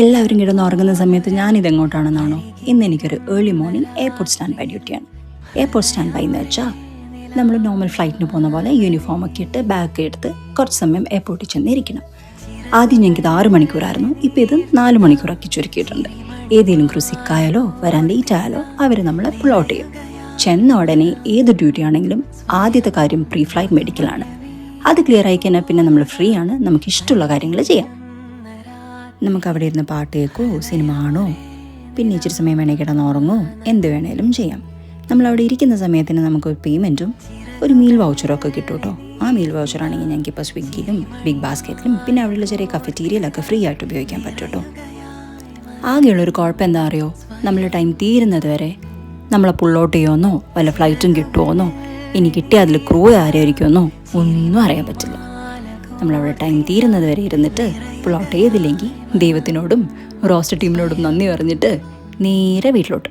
എല്ലാവരും കിടന്ന് ഉറങ്ങുന്ന സമയത്ത് ഞാനിതെങ്ങോട്ടാണെന്നാണോ? ഇന്ന് എനിക്കൊരു early morning airport stand by ഡ്യൂട്ടിയാണ്. എയർപോർട്ട് സ്റ്റാൻഡ് ബൈ എന്ന് വെച്ചാൽ നമ്മൾ നോർമൽ ഫ്ലൈറ്റിന് പോകുന്ന പോലെ യൂണിഫോം ഒക്കെ ഇട്ട് ബാഗ് എടുത്ത് കുറച്ച് സമയം എയർപോർട്ടിൽ ചെന്നിരിക്കണം. ആദ്യം ഞങ്ങൾക്ക് 6 മണിക്കൂറായിരുന്നു, ഇപ്പോൾ ഇത് 4 മണിക്കൂറാക്കി ചുരുക്കിയിട്ടുണ്ട്. ഏതെങ്കിലും ക്രൂ സിക്കായാലോ വരാൻ ലേറ്റ് ആയാലോ അവർ നമ്മളെ പുൾ ഔട്ട് ചെയ്യും. ചെന്ന ഉടനെ ഏത് ഡ്യൂട്ടി ആണെങ്കിലും ആദ്യത്തെ കാര്യം പ്രീ ഫ്ലൈറ്റ് മെഡിക്കലാണ്. അത് ക്ലിയർ ആയി കഴിഞ്ഞാൽ പിന്നെ നമ്മൾ ഫ്രീ ആണ്, നമുക്ക് ഇഷ്ടമുള്ള കാര്യങ്ങൾ ചെയ്യാം. നമുക്ക് അവിടെ ഇരുന്ന് പാട്ട് കേൾക്കോ, സിനിമ കാണോ, പിന്നെ ഇച്ചിരി സമയം വേണേൽ കിടന്ന് ഉറങ്ങോ, എന്ത് വേണേലും ചെയ്യാം. നമ്മളവിടെ ഇരിക്കുന്ന സമയത്തിന് നമുക്കൊരു പേയ്മെൻറ്റും ഒരു മീൽ വൗച്ചറും ഒക്കെ കിട്ടും കേട്ടോ. ആ മീൽ വൗച്ചറാണെങ്കിൽ ഞങ്ങൾക്കിപ്പോൾ സ്വിഗ്ഗിയിലും ബിഗ് ബാസ്ക്കറ്റിലും പിന്നെ അവിടെയുള്ള ചെറിയ കഫറ്റീരിയയിലൊക്കെ ഫ്രീ ആയിട്ട് ഉപയോഗിക്കാൻ പറ്റും കേട്ടോ. ആകെയുള്ളൊരു കുഴപ്പം എന്താ അറിയോ, നമ്മൾ ടൈം തീരുന്നത് വരെ നമ്മളെ പുൾ ഔട്ട് ചെയ്യുമെന്നോ വല്ല ഫ്ലൈറ്റും കിട്ടുമോന്നോ ഇനി കിട്ടിയ അതിൽ ക്രൂ ആരായിരിക്കുമെന്നോ ഒന്നും അറിയാൻ പറ്റില്ല. നമ്മളവിടെ ടൈം തീരുന്നത് വരെ ഇരുന്നിട്ട് പുൾ ഔട്ട് ചെയ്തില്ലെങ്കിൽ ദൈവത്തിനോടും റോസ്റ്റർ ടീമിനോടും നന്ദി പറഞ്ഞിട്ട് നേരെ വീട്ടിലോട്ട്.